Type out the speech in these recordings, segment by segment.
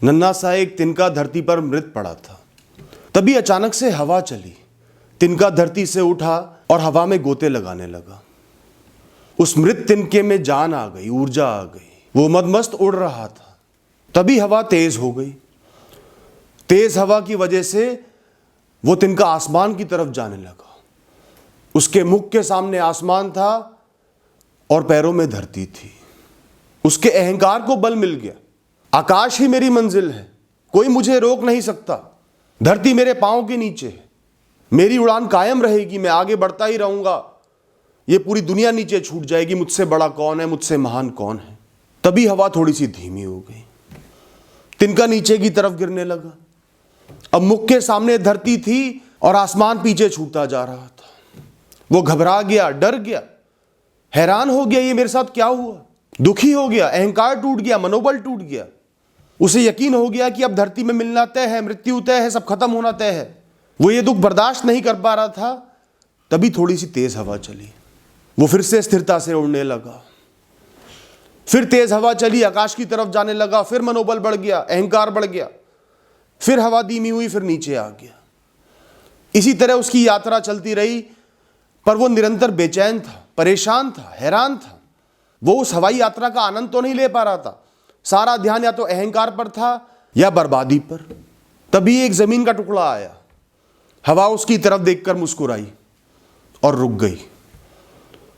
नन्हा सा एक तिनका धरती पर मृत पड़ा था। तभी अचानक से हवा चली, तिनका धरती से उठा और हवा में गोते लगाने लगा। उस मृत तिनके में जान आ गई, ऊर्जा आ गई, वो मदमस्त उड़ रहा था। तभी हवा तेज हो गई। तेज हवा की वजह से वो तिनका आसमान की तरफ जाने लगा। उसके मुख के सामने आसमान था और पैरों में धरती थी। उसके अहंकार को बल मिल गया, आकाश ही मेरी मंजिल है, कोई मुझे रोक नहीं सकता। धरती मेरे पांव के नीचे है, मेरी उड़ान कायम रहेगी, मैं आगे बढ़ता ही रहूंगा। ये पूरी दुनिया नीचे छूट जाएगी, मुझसे बड़ा कौन है, मुझसे महान कौन है। तभी हवा थोड़ी सी धीमी हो गई, तिनका नीचे की तरफ गिरने लगा। अब मुख के सामने धरती थी और आसमान पीछे छूटता जा रहा था। वो घबरा गया, डर गया, हैरान हो गया, ये मेरे साथ क्या हुआ। दुखी हो गया, अहंकार टूट गया, मनोबल टूट गया। उसे यकीन हो गया कि अब धरती में मिलना तय है, मृत्यु तय है, सब खत्म होना तय है। वो ये दुख बर्दाश्त नहीं कर पा रहा था। तभी थोड़ी सी तेज हवा चली, वो फिर से स्थिरता से उड़ने लगा। फिर तेज हवा चली, आकाश की तरफ जाने लगा। फिर मनोबल बढ़ गया, अहंकार बढ़ गया। फिर हवा धीमी हुई, फिर नीचे आ गया। इसी तरह उसकी यात्रा चलती रही, पर वो निरंतर बेचैन था, परेशान था, हैरान था। वो उस हवाई यात्रा का आनंद तो नहीं ले पा रहा था। सारा ध्यान या तो अहंकार पर था या बर्बादी पर। तभी एक जमीन का टुकड़ा आया। हवा उसकी तरफ देखकर मुस्कुराई और रुक गई।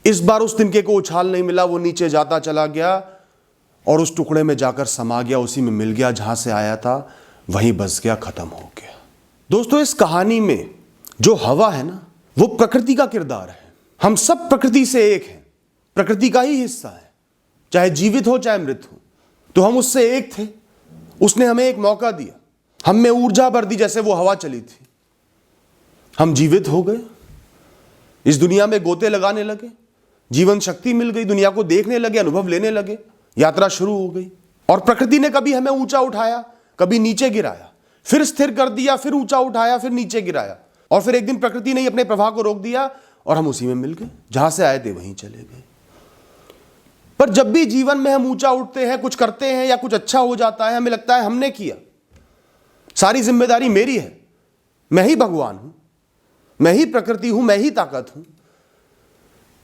इस बार उस तिनके को उछाल नहीं मिला, वो नीचे जाता चला गया और उस टुकड़े में जाकर समा गया, उसी में मिल गया, जहां से आया था वहीं बस गया, खत्म हो गया। दोस्तों, इस कहानी में जो हवा है ना, वो प्रकृति का किरदार है। हम सब प्रकृति से एक हैं, प्रकृति का ही हिस्सा है, चाहे जीवित हो चाहे मृत हो। तो हम उससे एक थे। उसने हमें एक मौका दिया, हम में ऊर्जा भर दी, जैसे वो हवा चली थी। हम जीवित हो गए, इस दुनिया में गोते लगाने लगे, जीवन शक्ति मिल गई, दुनिया को देखने लगे, अनुभव लेने लगे, यात्रा शुरू हो गई। और प्रकृति ने कभी हमें ऊंचा उठाया, कभी नीचे गिराया, फिर स्थिर कर दिया, फिर ऊंचा उठाया, फिर नीचे गिराया। और फिर एक दिन प्रकृति ने अपने प्रवाह को रोक दिया और हम उसी में मिल गए, जहां से आए थे वहीं चले गए। पर जब भी जीवन में हम ऊंचा उठते हैं, कुछ करते हैं या कुछ अच्छा हो जाता है, हमें लगता है हमने किया, सारी जिम्मेदारी मेरी है, मैं ही भगवान हूं, मैं ही प्रकृति हूं, मैं ही ताकत हूं।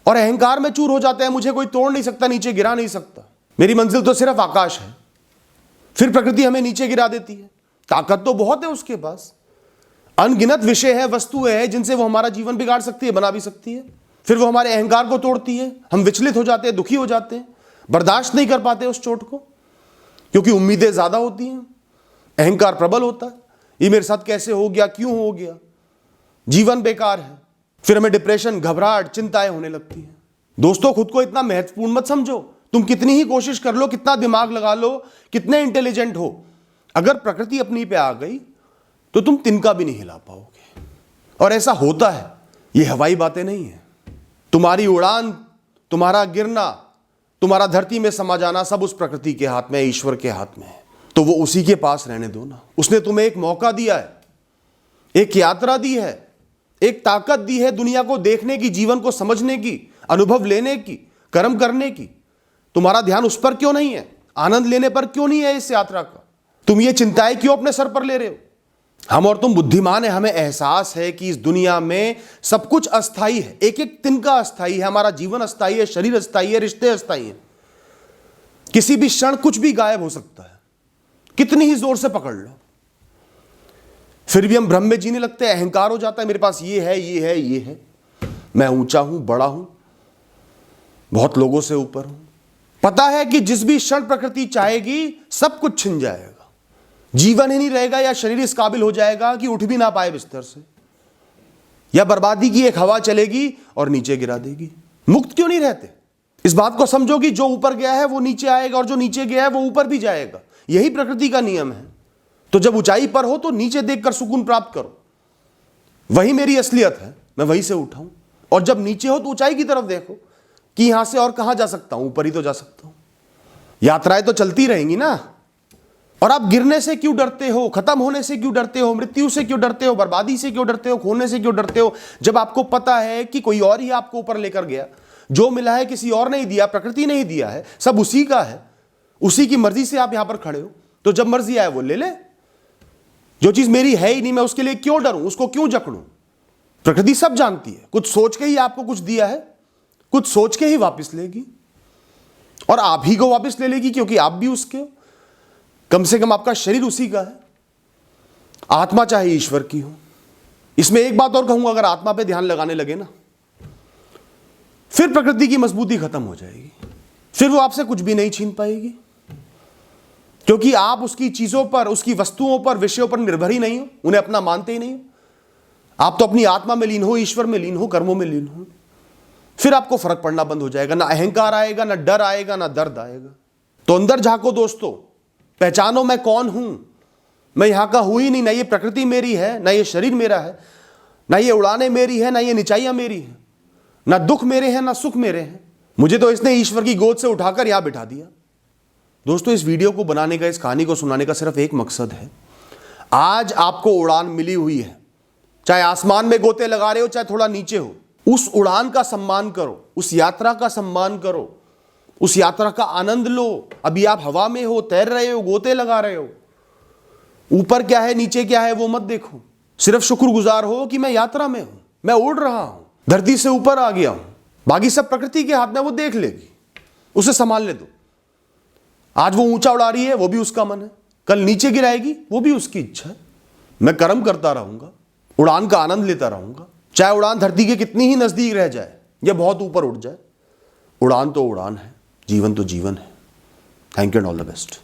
और अहंकार में चूर हो जाते हैं, मुझे कोई तोड़ नहीं सकता, नीचे गिरा नहीं सकता, मेरी मंजिल तो सिर्फ आकाश है। फिर प्रकृति हमें नीचे गिरा देती है। ताकत तो बहुत है उसके पास, अनगिनत विषय है, वस्तुएं हैं जिनसे वो हमारा जीवन बिगाड़ सकती है, बना भी सकती है। फिर वो हमारे अहंकार को तोड़ती है, हम विचलित हो जाते हैं, दुखी हो जाते हैं, बर्दाश्त नहीं कर पाते उस चोट को, क्योंकि उम्मीदें ज्यादा होती हैं, अहंकार प्रबल होता है। ये मेरे साथ कैसे हो गया, क्यों हो गया, जीवन बेकार है। फिर हमें डिप्रेशन, घबराहट, चिंताएं होने लगती हैं। दोस्तों, खुद को इतना महत्वपूर्ण मत समझो। तुम कितनी ही कोशिश कर लो, कितना दिमाग लगा लो, कितने इंटेलिजेंट हो, अगर प्रकृति अपनी पे आ गई तो तुम तिनका भी नहीं हिला पाओगे। और ऐसा होता है, ये हवाई बातें नहीं है। तुम्हारी उड़ान, तुम्हारा गिरना, तुम्हारा धरती में समा जाना, सब उस प्रकृति के हाथ में, ईश्वर के हाथ में है। तो वो उसी के पास रहने दो ना। उसने तुम्हें एक मौका दिया है, एक यात्रा दी है, एक ताकत दी है दुनिया को देखने की, जीवन को समझने की, अनुभव लेने की, कर्म करने की। तुम्हारा ध्यान उस पर क्यों नहीं है, आनंद लेने पर क्यों नहीं है इस यात्रा का? तुम ये चिंताएं क्यों अपने सर पर ले रहे हो? हम और तुम बुद्धिमान है, हमें एहसास है कि इस दुनिया में सब कुछ अस्थाई है, एक एक तिनका अस्थाई है, हमारा जीवन अस्थाई है, शरीर अस्थाई है, रिश्ते अस्थाई है। किसी भी क्षण कुछ भी गायब हो सकता है, कितनी ही जोर से पकड़ लो। फिर भी हम भ्रम में जीने लगते हैं, अहंकार हो जाता है, मेरे पास ये है, ये है, ये है, मैं ऊंचा हूं, बड़ा हूं, बहुत लोगों से ऊपर हूं। पता है कि जिस भी क्षण प्रकृति चाहेगी सब कुछ छिन जाएगा, जीवन ही नहीं रहेगा, या शरीर इस काबिल हो जाएगा कि उठ भी ना पाए बिस्तर से, या बर्बादी की एक हवा चलेगी और नीचे गिरा देगी। मुक्त क्यों नहीं रहते? इस बात को समझो कि जो ऊपर गया है वो नीचे आएगा, और जो नीचे गया है वो ऊपर भी जाएगा। यही प्रकृति का नियम है। तो जब ऊंचाई पर हो तो नीचे देखकर सुकून प्राप्त करो, वही मेरी असलियत है, मैं वहीं से उठा हूं। और जब नीचे हो तो ऊंचाई की तरफ देखो कि यहां से और कहां जा सकता हूं, ऊपर ही तो जा सकता हूं। यात्राएं तो चलती रहेंगी ना। और आप गिरने से क्यों डरते हो, खत्म होने से क्यों डरते हो, मृत्यु से क्यों डरते हो, बर्बादी से क्यों डरते हो, खोने से क्यों डरते हो, जब आपको पता है कि कोई और ही आपको ऊपर लेकर गया। जो मिला है किसी और नहीं दिया, प्रकृति नहीं दिया है, सब उसी का है, उसी की मर्जी से आप यहां पर खड़े हो। तो जब मर्जी आए वो ले ले। जो चीज मेरी है ही नहीं, मैं उसके लिए क्यों डरूं, उसको क्यों जकड़ूं। प्रकृति सब जानती है, कुछ सोच के ही आपको कुछ दिया है, कुछ सोच के ही वापस लेगी, और आप ही को वापस ले लेगी, क्योंकि आप भी उसके हो। कम से कम आपका शरीर उसी का है, आत्मा चाहे ईश्वर की हो। इसमें एक बात और कहूंगा, अगर आत्मा पे ध्यान लगाने लगे ना, फिर प्रकृति की मजबूती खत्म हो जाएगी, फिर वो आपसे कुछ भी नहीं छीन पाएगी, क्योंकि आप उसकी चीजों पर, उसकी वस्तुओं पर, विषयों पर निर्भर ही नहीं हो, उन्हें अपना मानते ही नहीं हो। आप तो अपनी आत्मा में लीन हो, ईश्वर में लीन हो, कर्मों में लीन हो। फिर आपको फर्क पड़ना बंद हो जाएगा, ना अहंकार आएगा, ना डर आएगा, ना दर्द आएगा। तो अंदर झांको दोस्तों, पहचानो मैं कौन हूं। मैं यहां का हूं ही नहीं, ना ये प्रकृति मेरी है, ना ये शरीर मेरा है, ना ये उड़ाने मेरी है, ना ये निचाइयां मेरी है, ना दुख मेरे हैं, ना सुख मेरे हैं। मुझे तो इसने ईश्वर की गोद से उठाकर यहां बिठा दिया। दोस्तों, इस वीडियो को बनाने का, इस कहानी को सुनाने का सिर्फ एक मकसद है। आज आपको उड़ान मिली हुई है, चाहे आसमान में गोते लगा रहे हो, चाहे थोड़ा नीचे हो, उस उड़ान का सम्मान करो, उस यात्रा का सम्मान करो, उस यात्रा का आनंद लो। अभी आप हवा में हो, तैर रहे हो, गोते लगा रहे हो, ऊपर क्या है नीचे क्या है वो मत देखो, सिर्फ शुक्रगुजार हो कि मैं यात्रा में हूं, मैं उड़ रहा हूं, धरती से ऊपर आ गया हूं। बाकी सब प्रकृति के हाथ में, वो देख लेगी, उसे संभालने दो। आज वो ऊंचा उड़ा रही है, वो भी उसका मन है, कल नीचे गिराएगी, वो भी उसकी इच्छा है। मैं कर्म करता रहूंगा, उड़ान का आनंद लेता रहूंगा, चाहे उड़ान धरती के कितनी ही नजदीक रह जाए या बहुत ऊपर उड़ जाए। उड़ान तो उड़ान है, जीवन तो जीवन है। Thank you and all the best.